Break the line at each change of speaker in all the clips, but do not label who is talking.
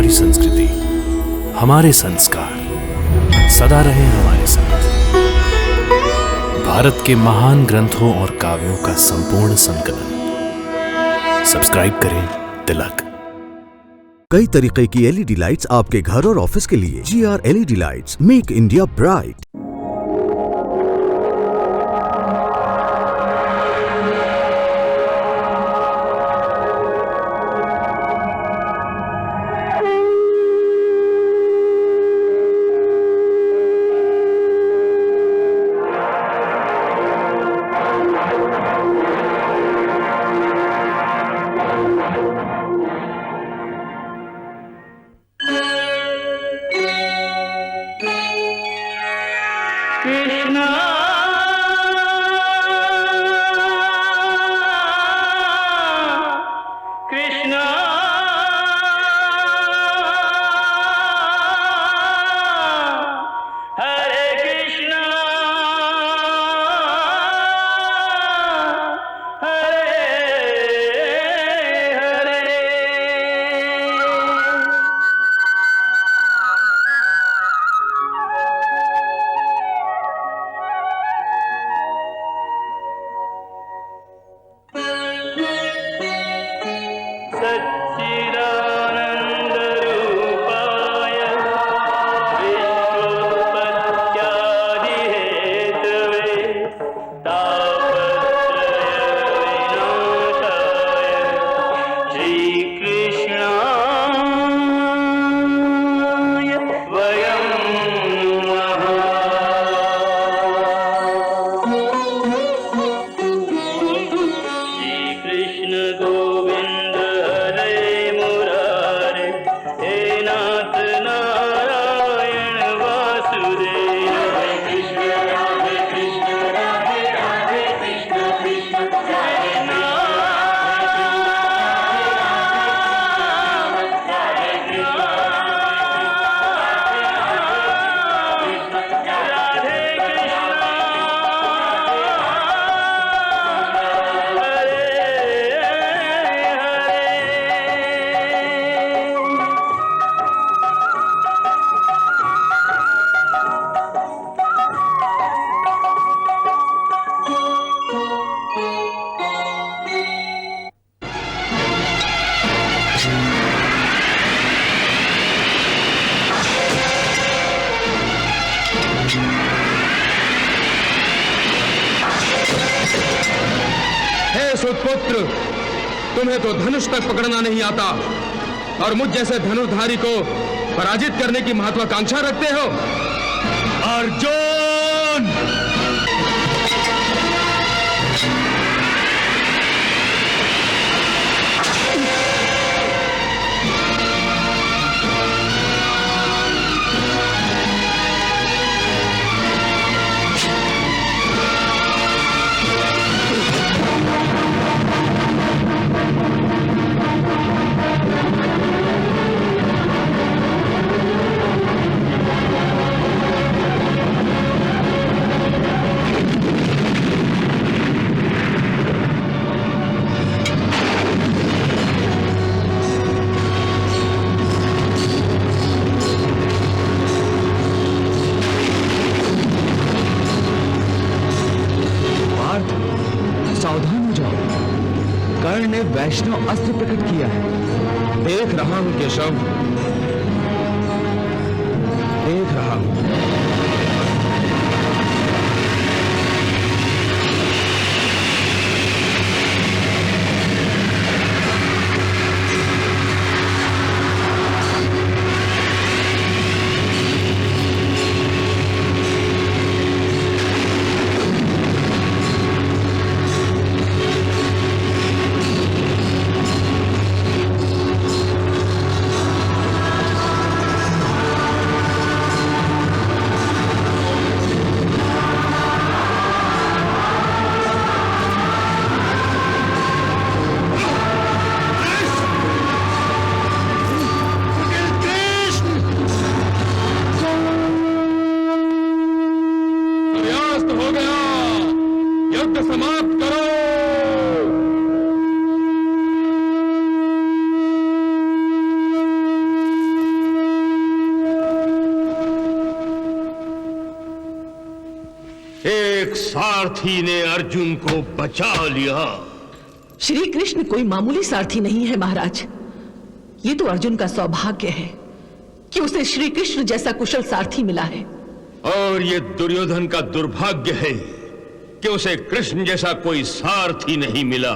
हमारी संस्कृति, हमारे संस्कार सदा रहे हमारे साथ। भारत के महान ग्रंथों और काव्यों का संपूर्ण संकलन। सब्सक्राइब करें तिलक।
कई तरीके की एलईडी लाइट्स आपके घर और ऑफिस के लिए। GR LED lights, make India bright.
Krishna Krishna Hare Krishna Hare Hare. सच्चिदानन्दरूपाय विश्वोत्पत्त्यादिहेतवे तापत्रयविनाशाय श्रीकृष्णाय वयं नमः। श्रीकृष्ण गोविंद हरे मुरारे, हे नाथ नारायण वासुदेव। हरे कृष्ण राधे कृष्ण राधे राधे कृष्ण कृष्ण हरे
हे सुतपुत्र, तुम्हें तो धनुष तक पकड़ना नहीं आता और मुझ जैसे धनुर्धारी को पराजित करने की महत्वाकांक्षा रखते हो। अर्जुन! सावधान हो जाओ, कर्ण ने वैष्णव अस्त्र प्रकट किया है। देख रहा हूं केशव, देख रहा हूं।
एक सारथी ने अर्जुन को बचा लिया।
श्री कृष्ण कोई मामूली सारथी नहीं है महाराज। ये तो अर्जुन का सौभाग्य है कि उसे श्री कृष्ण जैसा कुशल सारथी मिला है।
और ये दुर्योधन का दुर्भाग्य है कि उसे कृष्ण जैसा कोई सारथी नहीं मिला।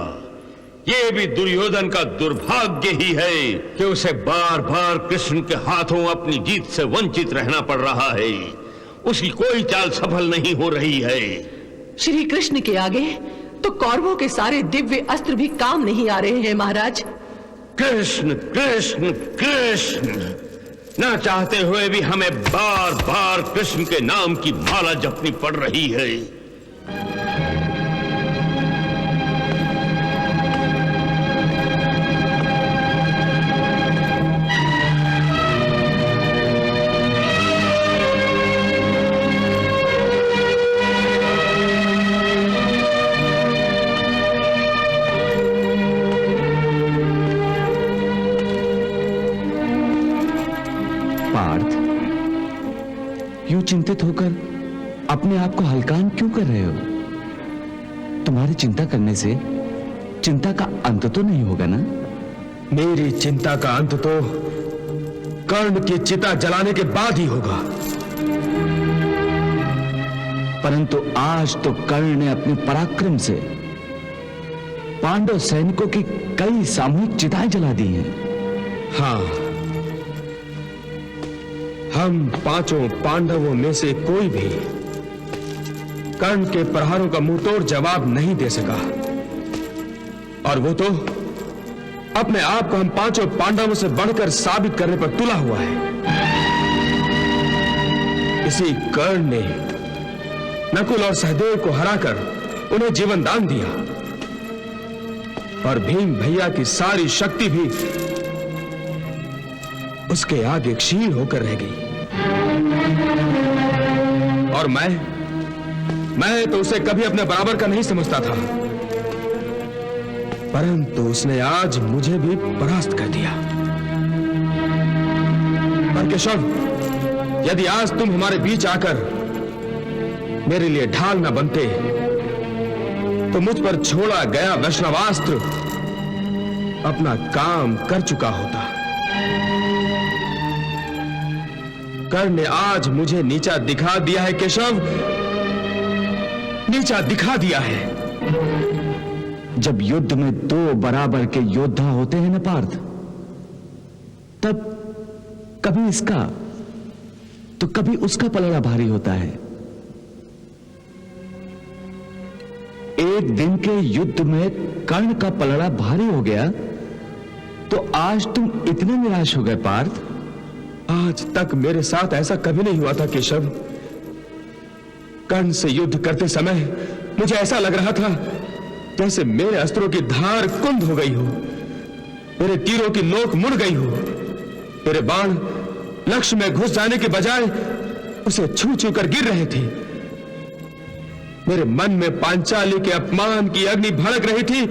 ये भी दुर्योधन का दुर्भाग्य ही है कि उसे बार बार कृष्ण के हाथों अपनी जीत से वंचित रहना पड़ रहा है। उसकी कोई चाल सफल नहीं हो रही है।
श्री कृष्ण के आगे तो कौरवों के सारे दिव्य अस्त्र भी काम नहीं आ रहे हैं महाराज।
कृष्ण कृष्ण कृष्ण, ना चाहते हुए भी हमें बार बार कृष्ण के नाम की माला जपनी पड़ रही है।
यूं चिंतित होकर अपने आप को हल्कान क्यों कर रहे हो? तुम्हारी चिंता करने से चिंता का अंत तो नहीं होगा ना?
मेरी चिंता का अंत तो कर्ण की चिता जलाने के बाद ही होगा।
परंतु आज तो कर्ण ने अपने पराक्रम से पांडव सैनिकों की कई सामूहिक चिताएं जला दी हैं।
हाँ, हम पांचों पांडवों में से कोई भी कर्ण के प्रहारों का मुंहतोड़ जवाब नहीं दे सका। और वो तो अपने आप को हम पांचों पांडवों से बढ़कर साबित करने पर तुला हुआ है। इसी कर्ण ने नकुल और सहदेव को हराकर उन्हें जीवन दान दिया और भीम भैया की सारी शक्ति भी उसके आगे क्षीण होकर रह गई। और मैं तो उसे कभी अपने बराबर का नहीं समझता था, परंतु उसने आज मुझे भी परास्त कर दिया। पर केशव, यदि आज तुम हमारे बीच आकर मेरे लिए ढाल न बनते तो मुझ पर छोड़ा गया वैष्णवास्त्र अपना काम कर चुका होता। कर्ण ने आज मुझे नीचा दिखा दिया है केशव, नीचा दिखा दिया है।
जब युद्ध में दो बराबर के योद्धा होते हैं ना पार्थ, तब कभी इसका तो कभी उसका पलड़ा भारी होता है। एक दिन के युद्ध में कर्ण का पलड़ा भारी हो गया तो आज तुम इतने निराश हो गए पार्थ?
आज तक मेरे साथ ऐसा कभी नहीं हुआ था केशव। कर्ण से युद्ध करते समय मुझे ऐसा लग रहा था जैसे मेरे अस्त्रों की धार कुंद हो गई हो, मेरे तीरों की नोक मुड़ गई हो, मेरे बाण लक्ष्य में घुस जाने के बजाय उसे छू छू कर गिर रहे थे। मेरे मन में पांचाली के अपमान की अग्नि भड़क रही थी।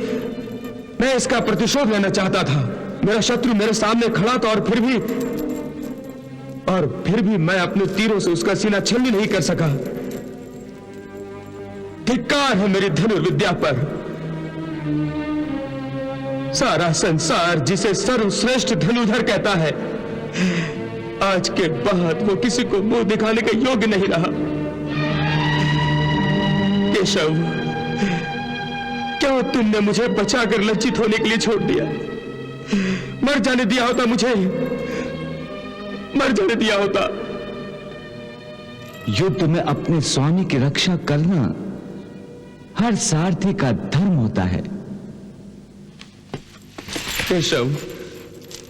मैं इसका प्रतिशोध लेना चाहता था। मेरा शत्रु मेरे सामने खड़ा था और फिर भी मैं अपने तीरों से उसका सीना छलनी नहीं कर सका। धिक्कार है मेरी धनुर्विद्या पर। सारा संसार जिसे सर्वश्रेष्ठ धनुर्धर कहता है, आज के बाद वो किसी को मुंह दिखाने का योग्य नहीं रहा। केशव, क्यों तुमने मुझे बचाकर लज्जित होने के लिए छोड़ दिया? मर जाने दिया होता, मुझे मर जाने दिया होता।
युद्ध में अपने स्वामी की रक्षा करना हर सारथी का धर्म होता है।
केशव,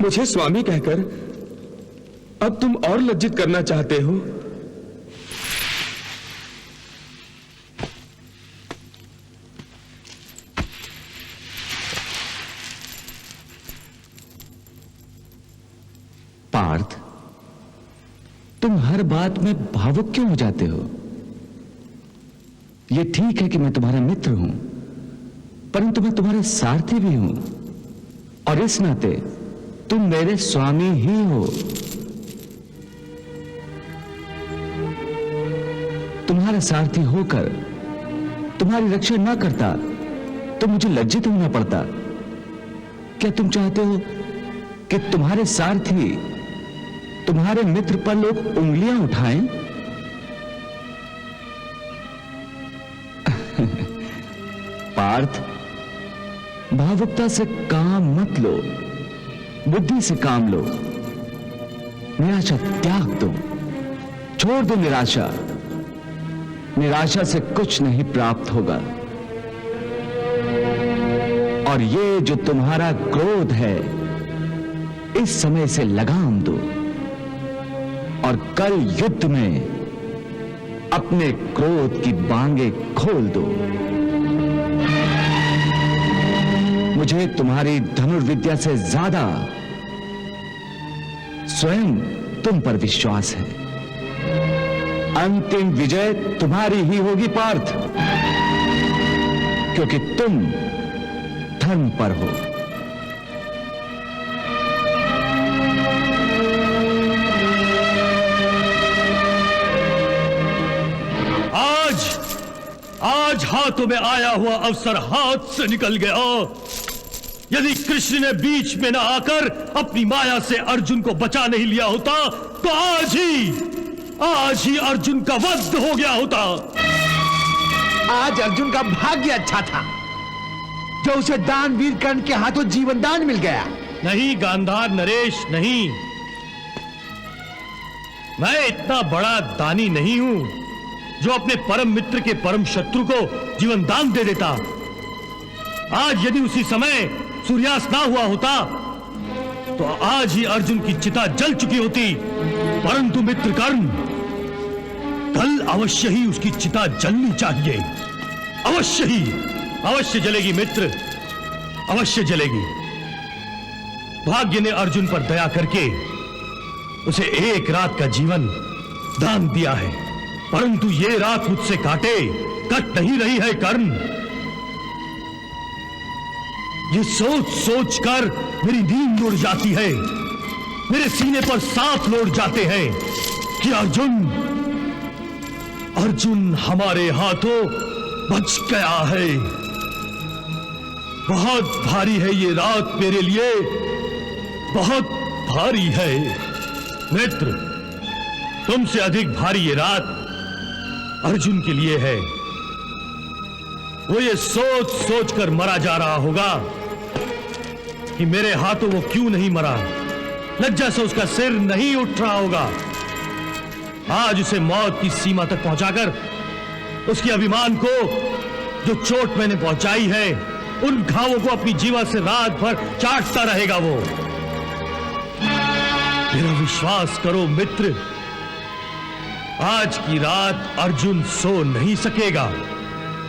मुझे स्वामी कहकर अब तुम और लज्जित करना चाहते हो?
पार्थ, तुम हर बात में भावुक क्यों हो जाते हो? यह ठीक है कि मैं तुम्हारा मित्र हूं, परंतु मैं तुम्हारे सारथी भी हूं और इस नाते तुम मेरे स्वामी ही हो। तुम्हारा सारथी होकर तुम्हारी रक्षा ना करता तो मुझे लज्जित होना पड़ता। क्या तुम चाहते हो कि तुम्हारे सारथी, तुम्हारे मित्र पर लोग उंगलियां उठाएं? पार्थ, भावुकता से काम मत लो, बुद्धि से काम लो। निराशा त्याग दो, छोड़ दो निराशा। निराशा से कुछ नहीं प्राप्त होगा। और ये जो तुम्हारा क्रोध है, इस समय से लगाम दो और कल युद्ध में अपने क्रोध की बांगें खोल दो। मुझे तुम्हारी धनुर्विद्या से ज्यादा स्वयं तुम पर विश्वास है। अंतिम विजय तुम्हारी ही होगी पार्थ, क्योंकि तुम धर्म पर हो।
आज हाथों में आया हुआ अवसर हाथ से निकल गया। यदि कृष्ण ने बीच में न आकर अपनी माया से अर्जुन को बचा नहीं लिया होता तो आज ही अर्जुन का वध हो गया होता।
आज अर्जुन का भाग्य अच्छा था जो उसे दानवीर कर्ण के हाथों जीवन दान मिल गया।
नहीं गांधार नरेश, नहीं, मैं इतना बड़ा दानी नहीं हूं जो अपने परम मित्र के परम शत्रु को जीवन दान दे देता। आज यदि उसी समय सूर्यास्त ना हुआ होता तो आज ही अर्जुन की चिता जल चुकी होती। परंतु मित्र कर्ण, कल अवश्य ही उसकी चिता जलनी चाहिए। अवश्य जलेगी मित्र, अवश्य जलेगी। भाग्य ने अर्जुन पर दया करके उसे एक रात का जीवन दान दिया है, परंतु ये रात मुझसे कट नहीं रही है कर्ण। ये सोच सोच कर मेरी नींद उड़ जाती है, मेरे सीने पर सांप लौट जाते हैं कि अर्जुन हमारे हाथों बच गया है। बहुत भारी है ये रात मेरे लिए, बहुत भारी है मित्र। तुमसे अधिक भारी ये रात अर्जुन के लिए है। वो ये सोच सोच कर मरा जा रहा होगा कि मेरे हाथों वो क्यों नहीं मरा। लज्जा से उसका सिर नहीं उठ रहा होगा। आज उसे मौत की सीमा तक पहुंचाकर उसके अभिमान को जो चोट मैंने पहुंचाई है, उन घावों को अपनी जीवा से रात भर चाटता रहेगा वो। मेरा विश्वास करो मित्र, आज की रात अर्जुन सो नहीं सकेगा।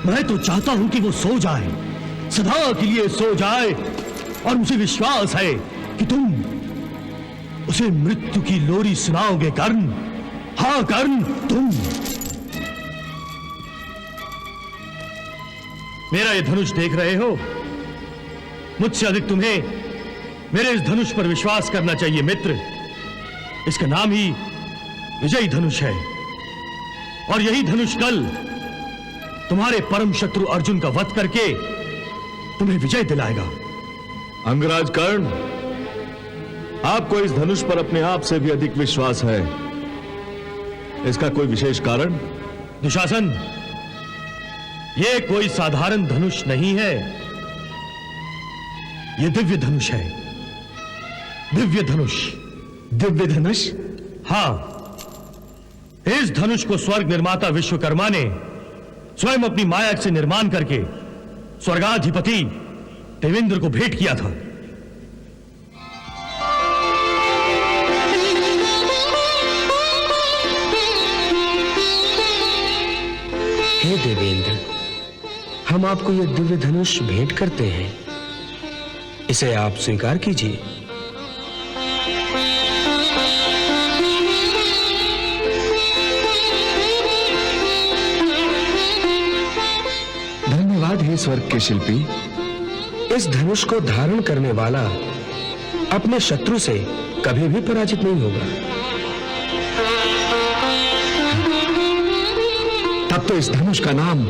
मैं तो चाहता हूं कि वो सो जाए, सदा के लिए सो जाए। और मुझे विश्वास है कि तुम उसे मृत्यु की लोरी सुनाओगे कर्ण। हाँ कर्ण, तुम। मेरा ये धनुष देख रहे हो, मुझसे अधिक तुम्हें मेरे इस धनुष पर विश्वास करना चाहिए मित्र। इसका नाम ही विजयी धनुष है और यही धनुष कल तुम्हारे परम शत्रु अर्जुन का वध करके तुम्हें विजय दिलाएगा।
अंगराज कर्ण, आपको इस धनुष पर अपने आप से भी अधिक विश्वास है। इसका कोई विशेष कारण?
दुशासन, यह कोई साधारण धनुष नहीं है, यह दिव्य धनुष है। दिव्य धनुष।
दिव्य धनुष?
हां, इस धनुष को स्वर्ग निर्माता विश्वकर्मा ने स्वयं अपनी माया से निर्माण करके स्वर्गाधिपति देवेंद्र को भेंट किया था।
हे देवेंद्र, हम आपको यह दिव्य धनुष भेंट करते हैं, इसे आप स्वीकार कीजिए।
धन्यवाद हे स्वर्ग के शिल्पी।
इस धनुष को धारण करने वाला अपने शत्रु से कभी भी पराजित नहीं होगा।
तब तो इस धनुष का नाम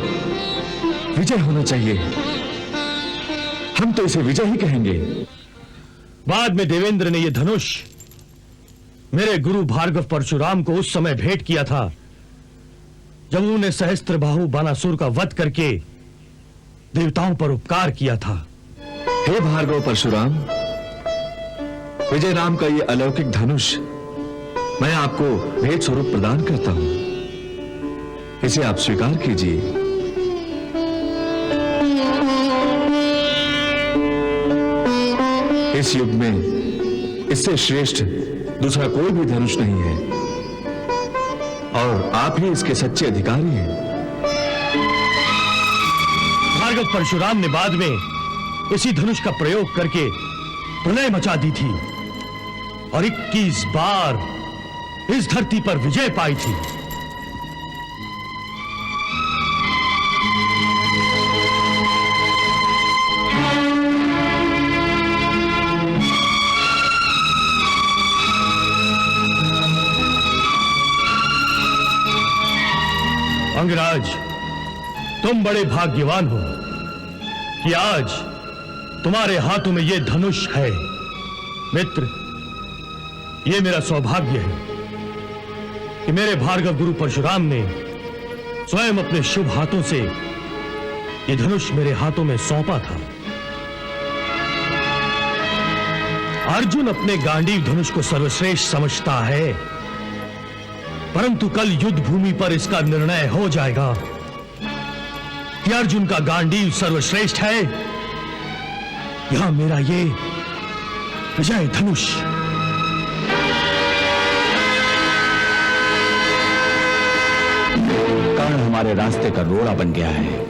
विजय होना चाहिए। हम तो इसे विजय ही कहेंगे।
बाद में देवेंद्र ने यह धनुष मेरे गुरु भार्गव परशुराम को उस समय भेंट किया था जब उन्होंने सहस्त्रबाहु बानासुर का वध करके देवताओं पर उपकार किया था।
हे भार्गव परशुराम, विजय नाम का ये अलौकिक धनुष मैं आपको भेंट स्वरूप प्रदान करता हूं। इसे आप स्वीकार कीजिए। इस युग में इससे श्रेष्ठ दूसरा कोई भी धनुष नहीं है और आप ही इसके सच्चे अधिकारी हैं।
भार्गव परशुराम ने बाद में इसी धनुष का प्रयोग करके प्रलय मचा दी थी और 21 बार इस धरती पर विजय पाई थी। अंगराज, तुम बड़े भाग्यवान हो कि आज तुम्हारे हाथों में यह धनुष है। मित्र, यह मेरा सौभाग्य है कि मेरे भार्गव गुरु परशुराम ने स्वयं अपने शुभ हाथों से यह धनुष मेरे हाथों में सौंपा था। अर्जुन अपने गांडीव धनुष को सर्वश्रेष्ठ समझता है, परंतु कल युद्ध भूमि पर इसका निर्णय हो जाएगा कि अर्जुन का गांडीव सर्वश्रेष्ठ है या मेरा ये विजय धनुष।
कर्ण हमारे रास्ते का रोड़ा बन गया है।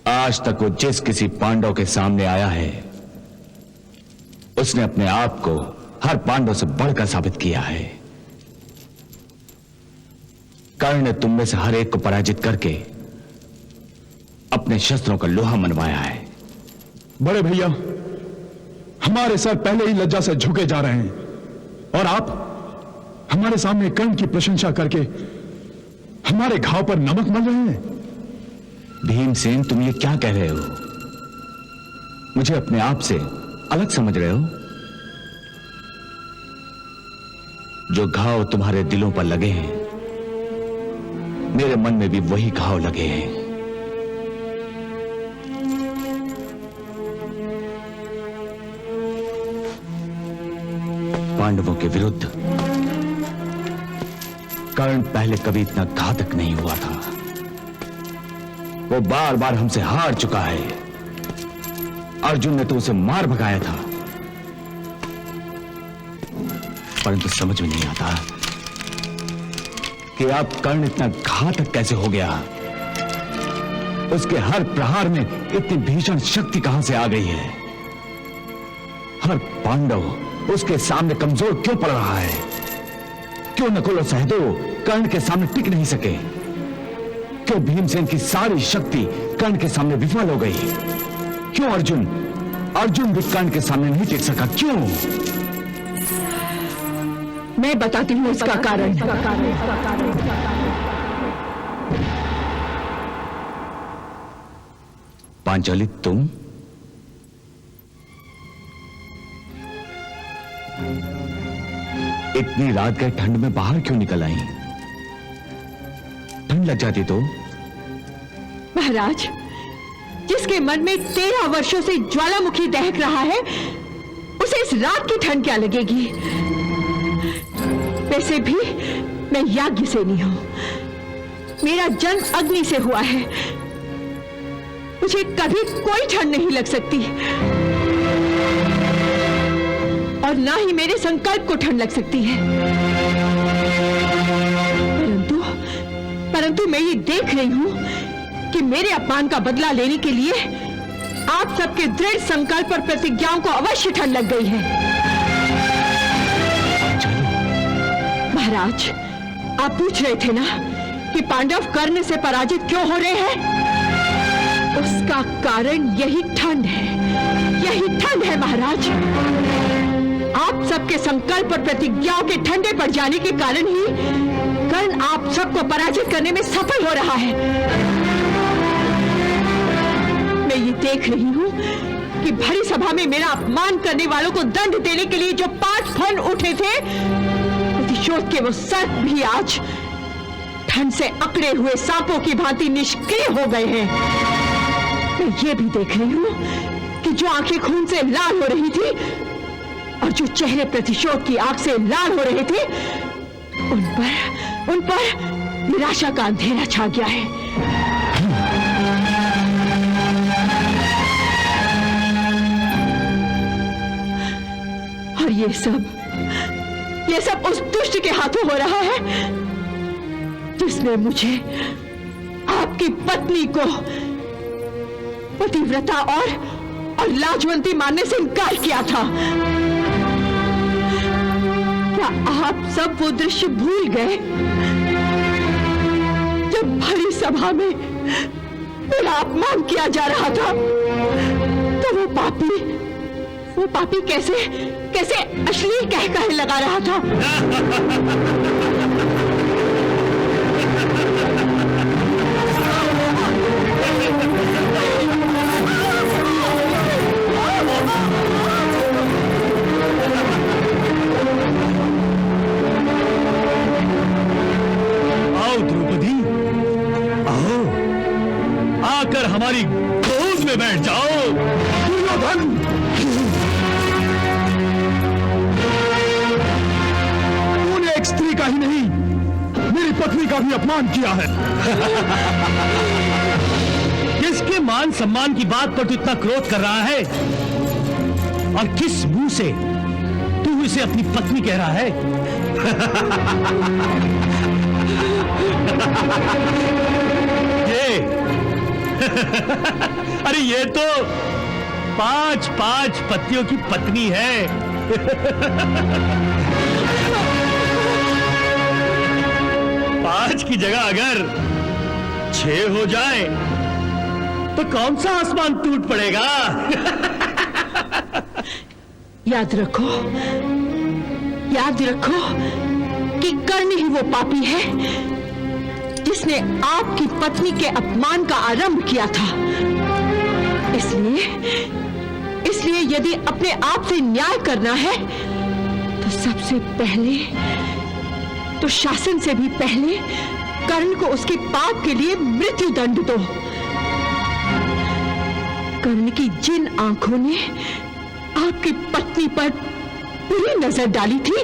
आज तक वो जिस किसी पांडव के सामने आया है उसने अपने आप को हर पांडव से बढ़कर साबित किया है। कर्ण ने तुम में से हर एक को पराजित करके अपने शस्त्रों का लोहा मनवाया है।
बड़े भैया, हमारे सर पहले ही लज्जा से झुके जा रहे हैं और आप हमारे सामने कर्ण की प्रशंसा करके हमारे घाव पर नमक मल रहे हैं।
भीमसेन, तुम ये क्या कह रहे हो? मुझे अपने आप से अलग समझ रहे हो? जो घाव तुम्हारे दिलों पर लगे हैं, मेरे मन में भी वही घाव लगे हैं। पांडवों के विरुद्ध कर्ण पहले कभी इतना घातक नहीं हुआ था। वो बार बार हमसे हार चुका है। अर्जुन ने तो उसे मार भगाया था, परंतु समझ में नहीं आता कि अब कर्ण इतना घातक कैसे हो गया। उसके हर प्रहार में इतनी भीषण शक्ति कहां से आ गई है? हर पांडव उसके सामने कमजोर क्यों पड़ रहा है? क्यों नकुल और सहदेव कर्ण के सामने टिक नहीं सके? क्यों भीमसेन की सारी शक्ति कर्ण के सामने विफल हो गई? क्यों अर्जुन भी कर्ण के सामने नहीं टिक सका? क्यों?
मैं बताती हूँ इसका कारण।
पांचाली, तुम इतनी रात गए ठंड में बाहर क्यों निकल आई? ठंड लग जाती तो?
महाराज, जिसके मन में 13 वर्षों से ज्वालामुखी दहक रहा है, उसे इस रात की ठंड क्या लगेगी? वैसे भी मैं याज्ञसेनी हूं, मेरा जन्म अग्नि से हुआ है। मुझे कभी कोई ठंड नहीं लग सकती और ना ही मेरे संकल्प को ठंड लग सकती है। परंतु मैं ये देख रही हूं कि मेरे अपमान का बदला लेने के लिए आप सबके दृढ़ संकल्प और प्रतिज्ञाओं को अवश्य ठंड लग गई है। महाराज, आप पूछ रहे थे ना कि पांडव कर्ण से पराजित क्यों हो रहे हैं? उसका कारण यही ठंड है, यही ठंड है महाराज। आप आप सबके संकल्प और प्रतिज्ञाओं के ठंडे पड़ जाने के कारण ही कर्ण आप सबको पराजित करने में सफल हो रहा है। मैं ये देख रही हूँ कि भरी सभा में मेरा अपमान करने वालों को दंड देने के लिए जो 5 फन उठे थे, प्रतिशोध के वो सर्प भी आज ठंड से अकड़े हुए सांपों की भांति निष्क्रिय हो गए हैं। मैं ये भी देख रही हूँ कि जो आंखें खून से लाल हो रही थी और जो चेहरे प्रतिशोध की आग से लाल हो रहे थे, उन पर निराशा का अंधेरा छा गया है। और ये सब उस दुष्ट के हाथों हो रहा है जिसने मुझे आपकी पत्नी को पतिव्रता और लाजवंती मानने से इनकार किया था। क्या आप सब वो दृश्य भूल गए जब भरी सभा में मेरा अपमान किया जा रहा था? तो वो पापी कैसे अश्लील कह लगा रहा था।
आओ द्रौपदी, आओ, आकर हमारी गोद में बैठ जाओ।
दुर्योधन, तूने एक स्त्री का ही नहीं, मेरी पत्नी का भी अपमान किया है।
किसके मान सम्मान की बात पर तू इतना क्रोध कर रहा है? और किस मुंह से तू इसे अपनी पत्नी कह रहा है? अरे ये तो 5 पतियों की पत्नी है। पांच की जगह अगर 6 हो जाए तो कौन सा आसमान टूट पड़ेगा?
याद रखो कि कर्ण ही वो पापी है जिसने आपकी पत्नी के अपमान का आरंभ किया था। इसलिए यदि अपने आप से न्याय करना है तो सबसे पहले, तो शासन से भी पहले कर्ण को उसके पाप के लिए मृत्यु दंड दो। कर्ण की जिन आंखों ने आपकी पत्नी पर बुरी नजर डाली थी,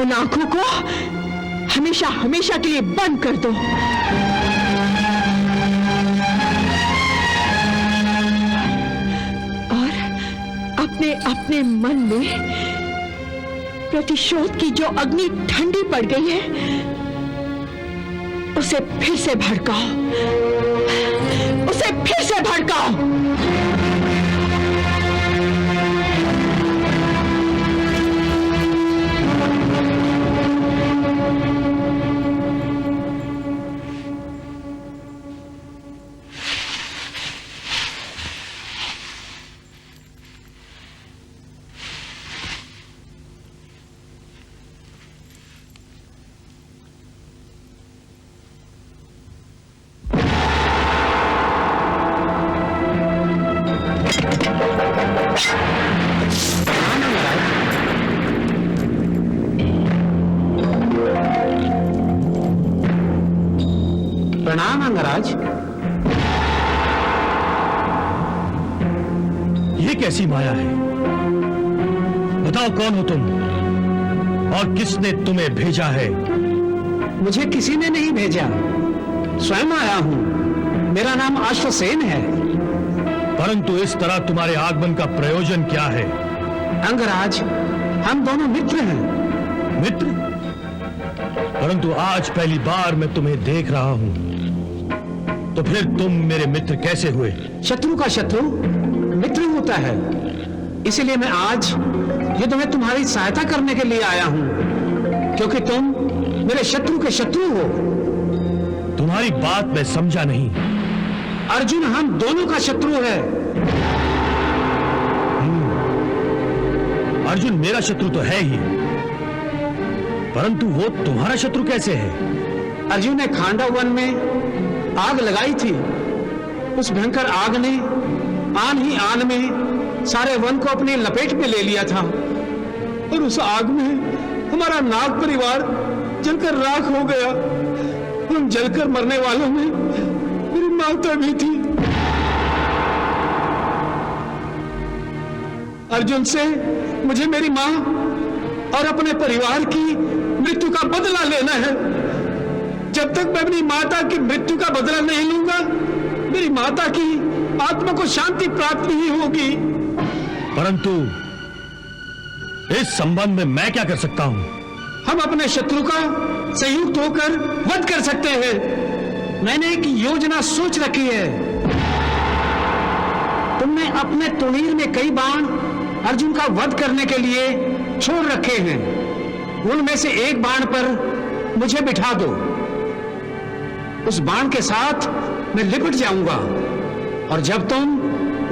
उन आंखों को हमेशा हमेशा के लिए बंद कर दो। और अपने मन में प्रतिशोध की जो अग्नि ठंडी पड़ गई है, उसे फिर से भड़काओ।
प्रणाम अंगराज।
ये कैसी माया है? बताओ कौन हो तुम और किसने तुम्हें भेजा है?
मुझे किसी ने नहीं भेजा, स्वयं आया हूं। मेरा नाम अश्वसेन है।
परंतु इस तरह तुम्हारे आगमन का प्रयोजन क्या है?
अंगराज, हम दोनों मित्र हैं।
मित्र? परंतु आज पहली बार मैं तुम्हें देख रहा हूं, तो फिर तुम मेरे मित्र कैसे हुए?
शत्रु का शत्रु मित्र होता है, इसलिए मैं आज युद्ध में तुम्हारी सहायता करने के लिए आया हूं, क्योंकि तुम मेरे शत्रु के शत्रु हो।
तुम्हारी बात मैं समझा नहीं।
अर्जुन हम दोनों का शत्रु है।
अर्जुन मेरा शत्रु तो है ही, परंतु वो तुम्हारा शत्रु कैसे है?
अर्जुन ने खांडव वन में आग लगाई थी। उस भयंकर आग ने आन ही आन में सारे वन को अपनी लपेट में ले लिया था, और उस आग में हमारा नाग परिवार जलकर राख हो गया। उन जलकर मरने वालों में मेरी माता भी थी। अर्जुन से मुझे मेरी मां और अपने परिवार की मृत्यु का बदला लेना है। जब तक मैं अपनी माता की मृत्यु का बदला नहीं लूंगा, मेरी माता की आत्मा को शांति प्राप्त नहीं होगी।
परंतु इस संबंध में मैं क्या कर सकता हूं?
हम अपने शत्रु का संयुक्त होकर वध कर सकते हैं। मैंने एक योजना सोच रखी है। तुमने अपने तुनीर में कई बाण अर्जुन का वध करने के लिए छोड़ रखे हैं। उनमें से एक बाण पर मुझे बिठा दो। उस बाण के साथ मैं लिपट जाऊंगा, और जब तुम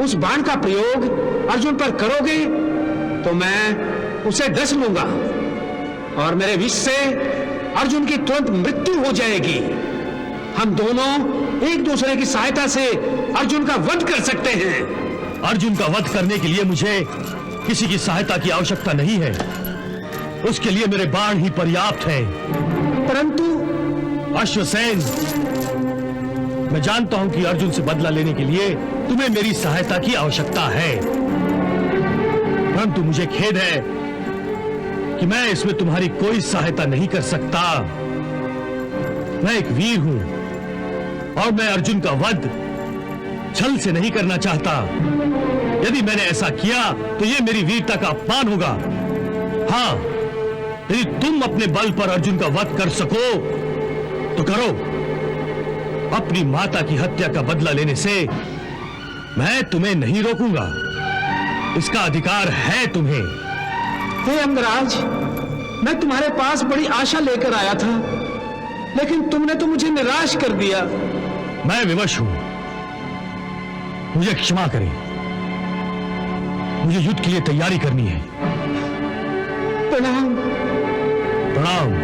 उस बाण का प्रयोग अर्जुन पर करोगे तो मैं उसे डस लूंगा, और मेरे विष से अर्जुन की तुरंत मृत्यु हो जाएगी। हम दोनों एक दूसरे की सहायता से अर्जुन का वध कर सकते हैं।
अर्जुन का वध करने के लिए मुझे किसी की सहायता की आवश्यकता नहीं है। उसके लिए मेरे बाण ही पर्याप्त हैं।
परंतु
अश्वसेन, मैं जानता हूं कि अर्जुन से बदला लेने के लिए तुम्हें मेरी सहायता की आवश्यकता है, परंतु मुझे खेद है कि मैं इसमें तुम्हारी कोई सहायता नहीं कर सकता। मैं एक वीर हूं और मैं अर्जुन का वध छल से नहीं करना चाहता। यदि मैंने ऐसा किया तो यह मेरी वीरता का अपमान होगा। हां, यदि तुम अपने बल पर अर्जुन का वध कर सको तो करो। अपनी माता की हत्या का बदला लेने से मैं तुम्हें नहीं रोकूंगा। इसका अधिकार है तुम्हें।
हे अंगराज, मैं तुम्हारे पास बड़ी आशा लेकर आया था, लेकिन तुमने तो मुझे निराश कर दिया।
मैं विवश हूं, मुझे क्षमा करें। मुझे युद्ध के लिए तैयारी करनी है।
प्रणाम।
प्रणाम।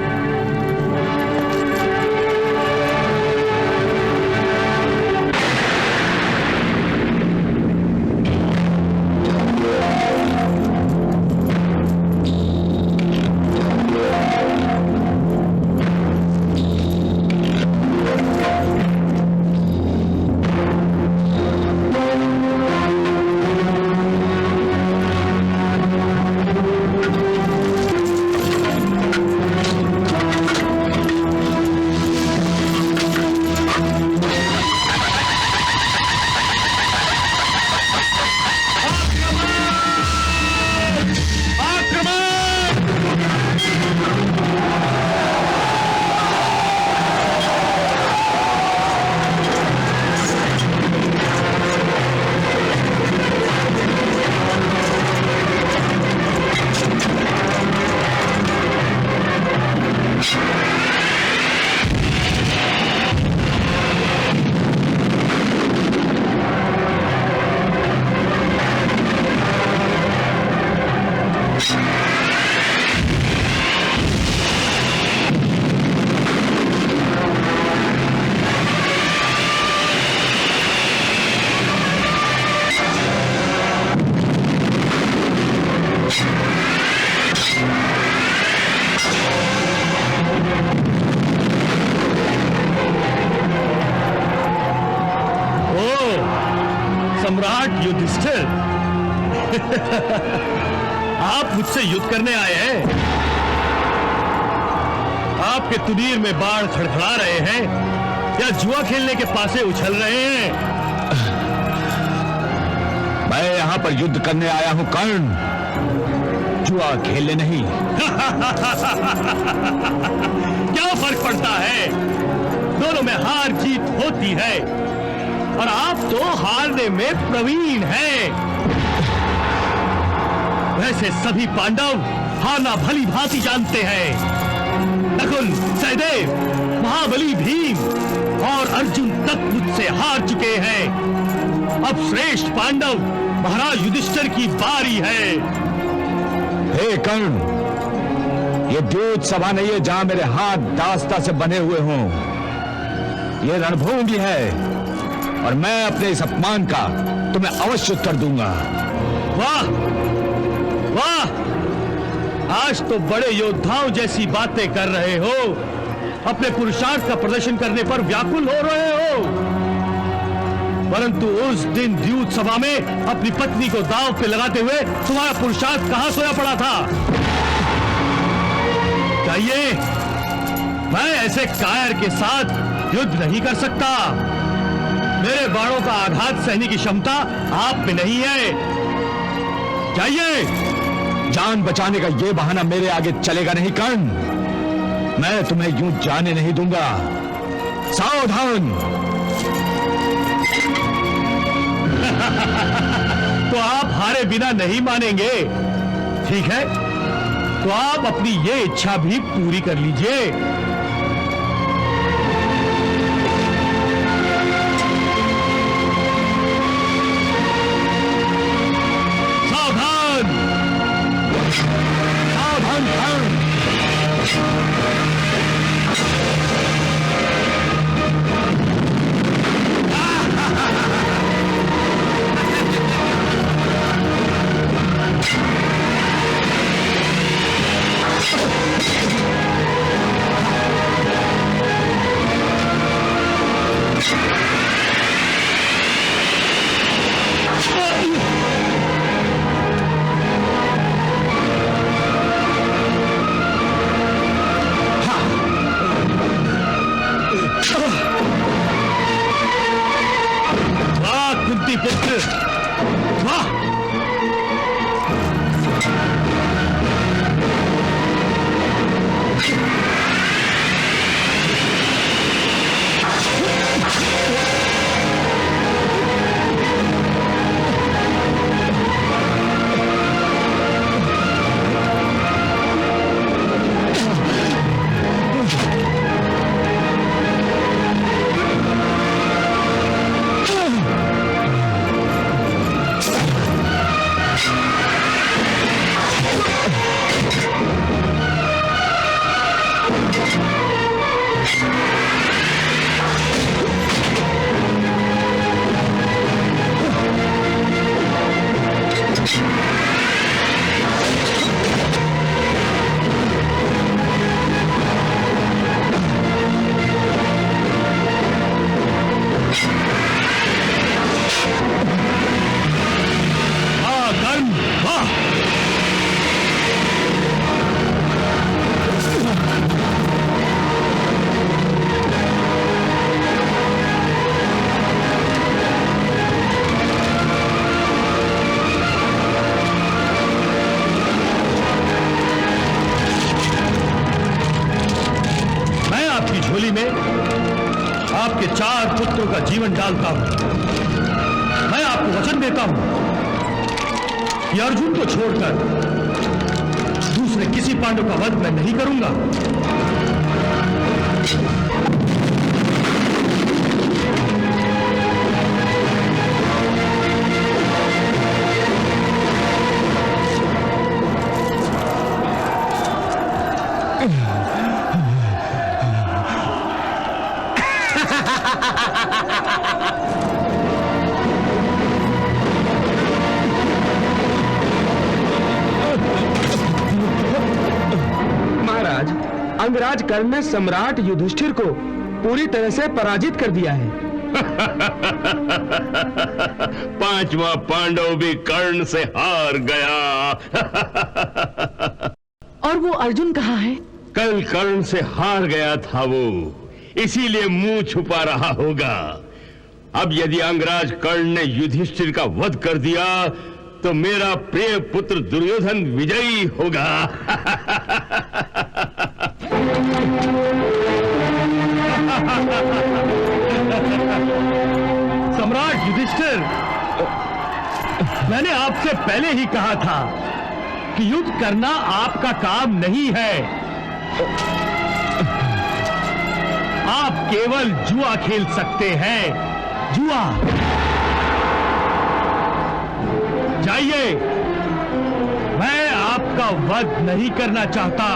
सम्राट युधिष्ठिर, आप मुझसे युद्ध करने आए हैं? आपके तुनीर में बाण खड़खड़ा रहे हैं या जुआ खेलने के पासे उछल रहे हैं?
मैं यहां पर युद्ध करने आया हूं कर्ण, जुआ खेलने नहीं।
क्या फर्क पड़ता है? दोनों में हार जीत होती है, और आप तो हारने में प्रवीण हैं। वैसे सभी पांडव हारना भली भांति जानते हैं। नकुल, सहदेव, महाबली भीम और अर्जुन तक मुझसे हार चुके हैं। अब श्रेष्ठ पांडव महाराज युधिष्ठिर की बारी है।
हे कर्ण, ये द्यूत सभा नहीं है जहां मेरे हाथ दास्ता से बने हुए हों। ये रणभूमि है और मैं अपने इस अपमान का तुम्हें अवश्य उत्तर दूंगा।
वाह वाह, आज तो बड़े योद्धाओं जैसी बातें कर रहे हो, अपने पुरुषार्थ का प्रदर्शन करने पर व्याकुल हो रहे हो। परंतु उस दिन द्यूत सभा में अपनी पत्नी को दांव पे लगाते हुए तुम्हारा पुरुषार्थ कहां सोया पड़ा था? चाहिए मैं ऐसे कायर के साथ युद्ध नहीं कर सकता। मेरे बाणों का आघात सहने की क्षमता आप में नहीं है। चाहिए
जान बचाने का यह बहाना मेरे आगे चलेगा नहीं कर्ण। मैं तुम्हें यूं जाने नहीं दूंगा। सावधान।
तो आप हारे बिना नहीं मानेंगे, ठीक है? तो आप अपनी ये इच्छा भी पूरी कर लीजिए। सावधान सावधान कर्ण। पुत्र वाह, आपके 4 पुत्रों का जीवन डालता हूं। मैं आपको वचन देता हूं कि अर्जुन को छोड़कर दूसरे किसी पांडव का वध मैं नहीं करूंगा।
महाराज, अंगराज कर्ण ने सम्राट युधिष्ठिर को पूरी तरह से पराजित कर दिया है।
5वां पांडव भी कर्ण से हार गया।
और वो अर्जुन कहाँ है?
कल कर्ण से हार गया था वो, इसीलिए मुंह छुपा रहा होगा। अब यदि अंगराज कर्ण ने युधिष्ठिर का वध कर दिया तो मेरा प्रिय पुत्र दुर्योधन विजयी होगा।
सम्राट युधिष्ठिर, मैंने आपसे पहले ही कहा था कि युद्ध करना आपका काम नहीं है। आप केवल जुआ खेल सकते हैं, जुआ। जाइए, मैं आपका वध नहीं करना चाहता।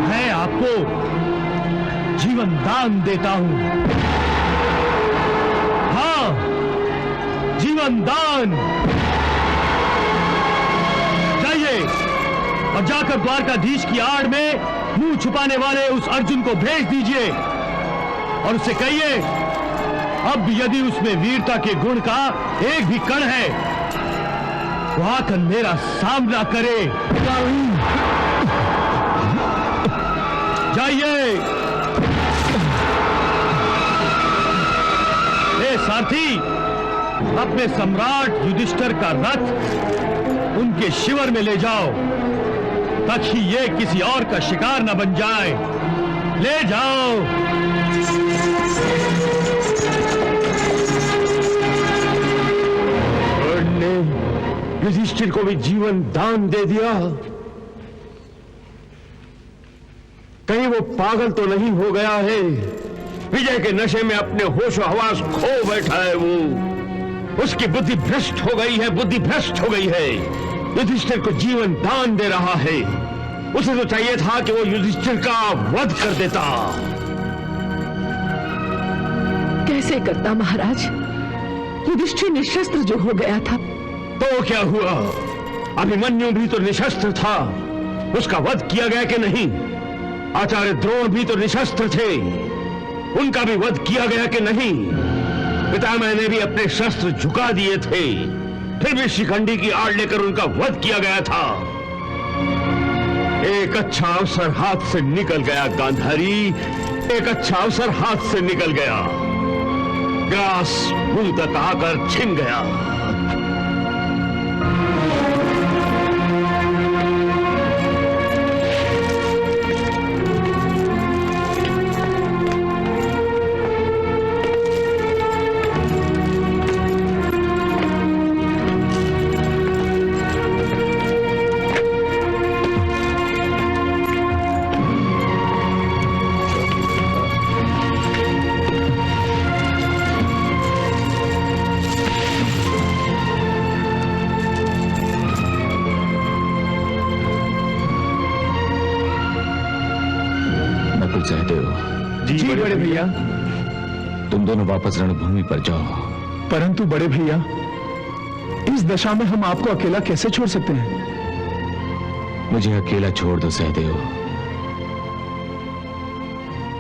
मैं आपको जीवन दान देता हूं। हाँ, जीवन दान। जाइए और जाकर द्वारकाधीश की आड़ में मुंह छुपाने वाले उस अर्जुन को भेज दीजिए और उससे कहिए, अब यदि उसमें वीरता के गुण का एक भी कण है तो आकर मेरा सामना करे। जाइए। ए सारथी, अपने सम्राट युधिष्ठिर का रथ उनके शिविर में ले जाओ ताकि ये किसी और का शिकार न बन जाए। ले जाओ।
ने युधिष्ठिर को भी जीवन दान दे दिया। कहीं वो पागल तो नहीं हो गया है? विजय के नशे में अपने होश हवास खो बैठा है वो। उसकी बुद्धि भ्रष्ट हो गई है, बुद्धि भ्रष्ट हो गई है। युधिष्ठिर को जीवन दान दे रहा है। उसे तो चाहिए था कि वो युधिष्ठिर का वध कर देता।
कैसे करता महाराज? युधिष्ठिर निशस्त्र जो हो गया था।
तो क्या हुआ? अभिमन्यु भी तो निशस्त्र था, उसका वध किया गया कि नहीं? आचार्य द्रोण भी तो निशस्त्र थे, उनका भी वध किया गया कि नहीं? पितामह ने भी अपने शस्त्र झुका दिए थे, फिर भी शिखंडी की आड़ लेकर उनका वध किया गया था। एक अच्छा अवसर हाथ से निकल गया गांधारी, एक अच्छा अवसर हाथ से निकल गया। ग्रास मुंह तक आकर छिन गया।
जी बड़े भैया।
तुम दोनों वापस रणभूमि पर जाओ।
परंतु बड़े भैया, इस दशा में हम आपको अकेला कैसे छोड़ सकते हैं?
मुझे अकेला छोड़ दो सहदेव।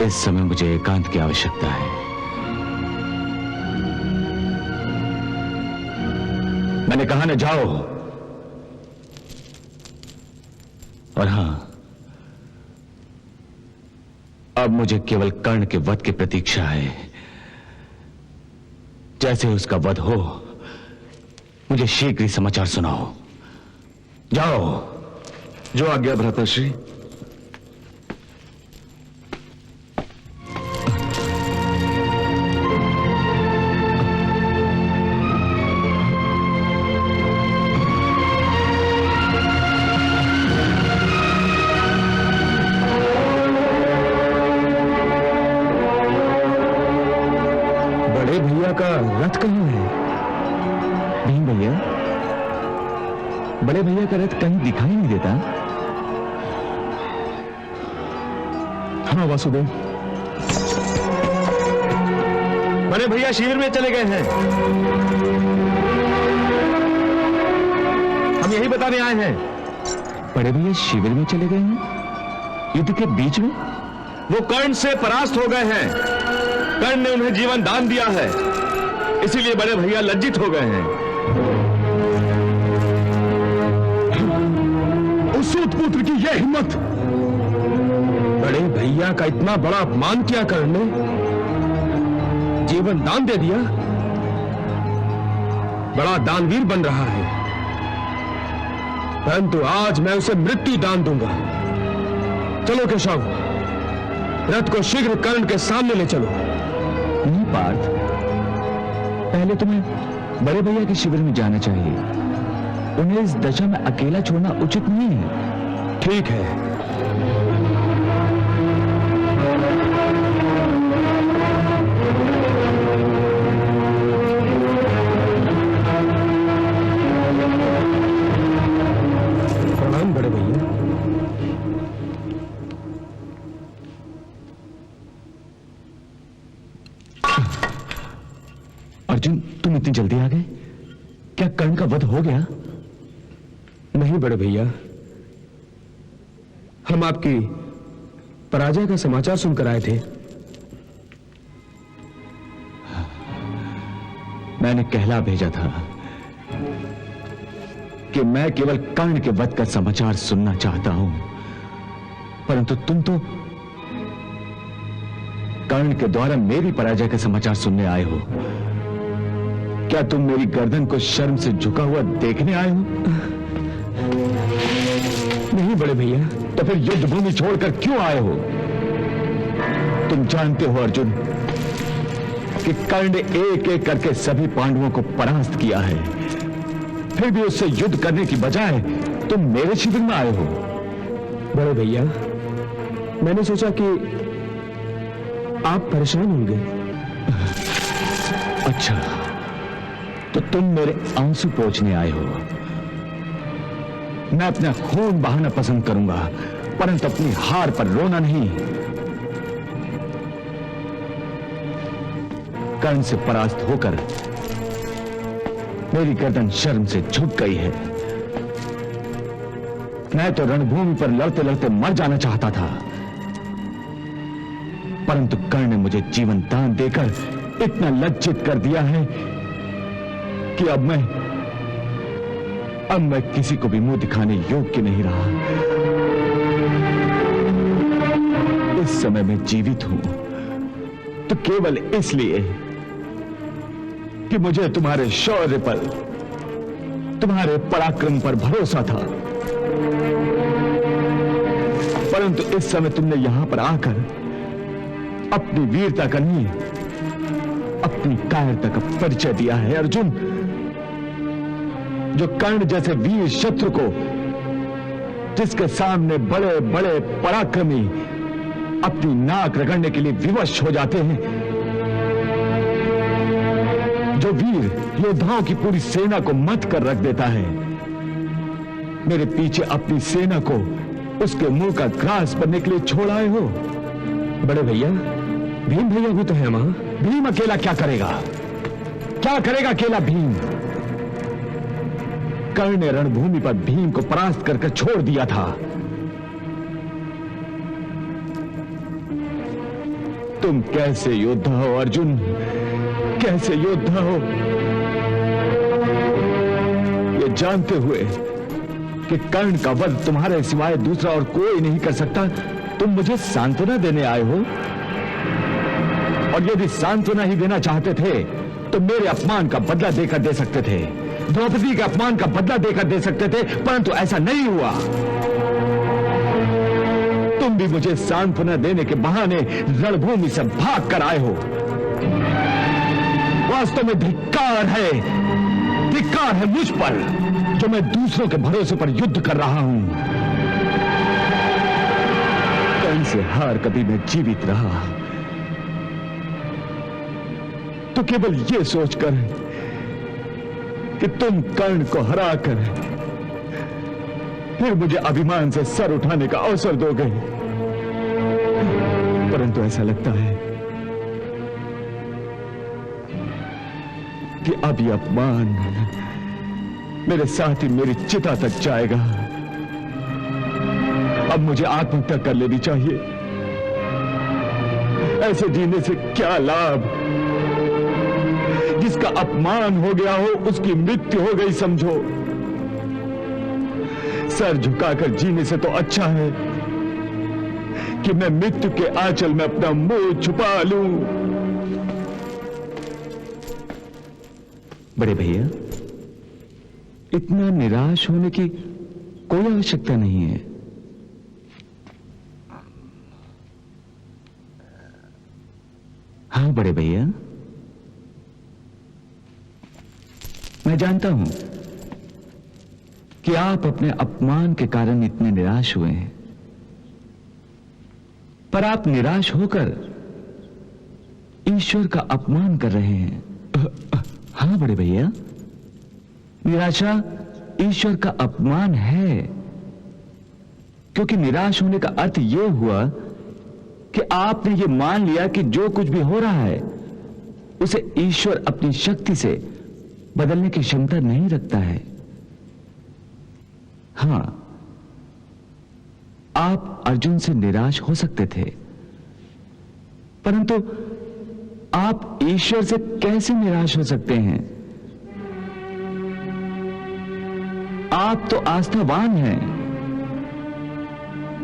इस समय मुझे एकांत की आवश्यकता है। मैंने कहा न जाओ। और हां, अब मुझे केवल कर्ण के वध की प्रतीक्षा है। जैसे उसका वध हो, मुझे शीघ्र ही समाचार सुनाओ। जाओ।
जो आज्ञा भ्राताश्री।
का रथ कहाँ है? भीम भैया, बड़े भैया का रथ कहीं दिखाई नहीं देता।
हाँ वासुदेव,
बड़े भैया शिविर में चले गए हैं। हम यही बताने आए हैं।
बड़े भैया शिविर में चले गए हैं? युद्ध के बीच में?
वो कर्ण से परास्त हो गए हैं। कर्ण ने उन्हें जीवन दान दिया है, इसीलिए बड़े भैया लज्जित हो गए हैं।
उस सूतपुत्र की यह हिम्मत!
बड़े भैया का इतना बड़ा अपमान किया कर्ण ने, जीवन दान दे दिया। बड़ा दानवीर बन रहा है, परंतु आज मैं उसे मृत्यु दान दूंगा। चलो केशव, रथ को शीघ्र कर्ण के सामने ले चलो।
नहीं पार्थ, पहले तुम्हें बड़े भैया के शिविर में जाना चाहिए। उन्हें इस दशा में अकेला छोड़ना उचित नहीं है।
ठीक है।
जल्दी आ गए? क्या कर्ण का वध हो गया?
नहीं बड़े भैया, हम आपकी पराजय का समाचार सुनकर आए थे।
मैंने कहला भेजा था कि मैं केवल कर्ण के वध का समाचार सुनना चाहता हूं, परंतु तुम तो कर्ण के द्वारा मेरी पराजय का समाचार सुनने आए हो। क्या तुम मेरी गर्दन को शर्म से झुका हुआ देखने आए हो?
नहीं बड़े भैया।
तो फिर युद्ध भूमि छोड़कर क्यों आए हो? तुम जानते हो अर्जुन कि कर्ण ने एक एक करके सभी पांडवों को परास्त किया है, फिर भी उससे युद्ध करने की बजाय तुम मेरे शिविर में आए हो।
बड़े भैया, मैंने सोचा कि आप परेशान होंगे।
अच्छा, तो तुम मेरे आंसू पोंछने आए हो। मैं अपना खून बहाना पसंद करूंगा, परंतु अपनी हार पर रोना नहीं। कर्ण से परास्त होकर मेरी गर्दन शर्म से झुक गई है। मैं तो रणभूमि पर लड़ते लड़ते मर जाना चाहता था, परंतु कर्ण ने मुझे जीवन दान देकर इतना लज्जित कर दिया है कि अब मैं किसी को भी मुंह दिखाने योग्य नहीं रहा। इस समय मैं जीवित हूं तो केवल इसलिए कि मुझे तुम्हारे शौर्य पर, तुम्हारे पराक्रम पर भरोसा था, परंतु इस समय तुमने यहां पर आकर अपनी वीरता का नहीं, अपनी कायरता का परिचय दिया है। अर्जुन, जो कर्ण जैसे वीर शत्रु को, जिसके सामने बड़े बड़े पराक्रमी अपनी नाक रगड़ने के लिए विवश हो जाते हैं, जो वीर योद्धाओं की पूरी सेना को मत कर रख देता है, मेरे पीछे अपनी सेना को उसके मुंह का ग्रास बनने के लिए छोड़ आए हो।
बड़े भैया, भीम भैया भी तो है वहां।
भीम अकेला क्या करेगा? क्या करेगा अकेला भीम? कर्ण ने रणभूमि पर भीम को परास्त करके छोड़ दिया था। तुम कैसे योद्धा हो अर्जुन, कैसे योद्धा हो? ये जानते हुए कि कर्ण का वध तुम्हारे सिवाय दूसरा और कोई नहीं कर सकता, तुम मुझे सांत्वना देने आए हो। और यदि सांत्वना ही देना चाहते थे तो मेरे अपमान का बदला देकर दे सकते थे, द्रौपदी के अपमान का बदला देकर दे सकते थे, परंतु ऐसा नहीं हुआ। तुम भी मुझे सांत्वना देने के बहाने रणभूमि से भाग कर आए हो। वास्तव में धिक्कार है मुझ पर, जो मैं दूसरों के भरोसे पर युद्ध कर रहा हूं। कर्ण से हार कभी मैं जीवित रहा तो केवल यह सोचकर कि तुम कर्ण को हराकर फिर मुझे अभिमान से सर उठाने का अवसर दोगे, परंतु ऐसा लगता है कि अब यह अपमान मेरे साथ ही मेरी चिता तक जाएगा। अब मुझे आत्महत्या कर लेनी चाहिए। ऐसे जीने से क्या लाभ? जिसका अपमान हो गया हो उसकी मृत्यु हो गई समझो। सर झुकाकर जीने से तो अच्छा है कि मैं मृत्यु के आंचल में अपना मुंह छुपा लूं। बड़े भैया, इतना निराश होने की कोई आवश्यकता नहीं है। हाँ बड़े भैया, मैं जानता हूं कि आप अपने अपमान के कारण इतने निराश हुए हैं, पर आप निराश होकर ईश्वर का अपमान कर रहे हैं। हाँ बड़े भैया, निराशा ईश्वर का अपमान है, क्योंकि निराश होने का अर्थ यह हुआ कि आपने यह मान लिया कि जो कुछ भी हो रहा है उसे ईश्वर अपनी शक्ति से बदलने की क्षमता नहीं रखता है। हां, आप अर्जुन से निराश हो सकते थे, परंतु आप ईश्वर से कैसे निराश हो सकते हैं? आप तो आस्थावान हैं।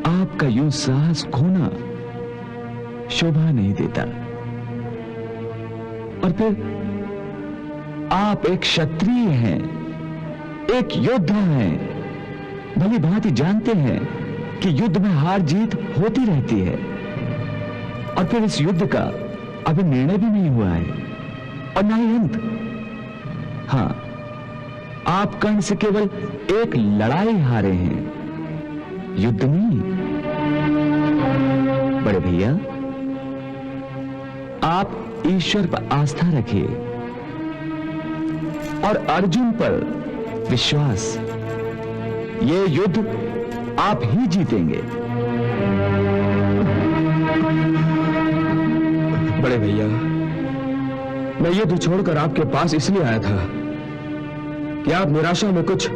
आपका यूं साहस खोना शोभा नहीं देता। और फिर आप एक क्षत्रिय हैं, एक योद्धा हैं, भली भांति जानते हैं कि युद्ध में हार जीत होती रहती है। और फिर इस युद्ध का अभी निर्णय भी नहीं हुआ है और ना ही अंत। हां, आप कर्ण से केवल एक लड़ाई हारे हैं, युद्ध नहीं। बड़े भैया, आप ईश्वर पर आस्था रखिए और अर्जुन पर विश्वास। ये युद्ध आप ही जीतेंगे।
बड़े भैया, मैं युद्ध छोड़कर आपके पास इसलिए आया था कि आप निराशा में कुछ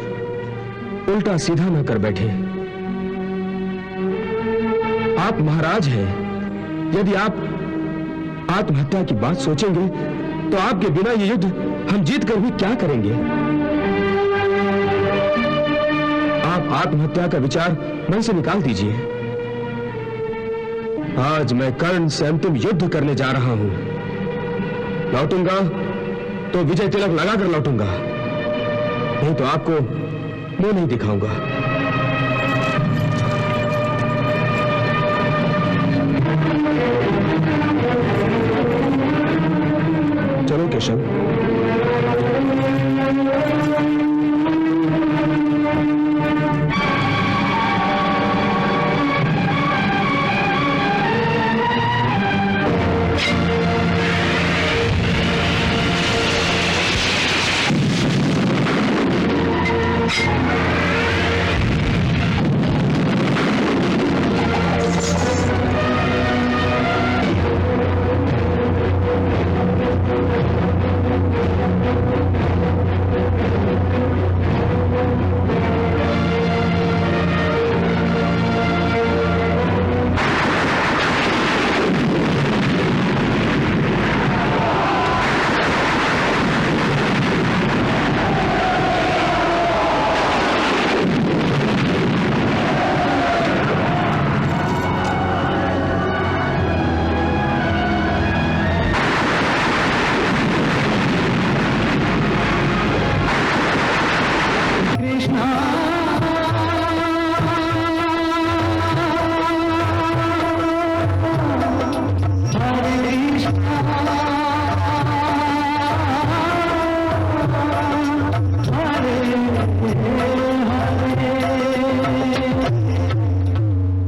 उल्टा सीधा न कर बैठे। आप महाराज हैं। यदि आप आत्महत्या की बात सोचेंगे तो आपके बिना ये युद्ध हम जीत कर भी क्या करेंगे? आप आत्महत्या का विचार मन से निकाल दीजिए। आज मैं कर्ण से अंतिम युद्ध करने जा रहा हूं। लौटूंगा तो विजय तिलक लगाकर लौटूंगा, नहीं तो आपको मुंह नहीं दिखाऊंगा। चलो केशव।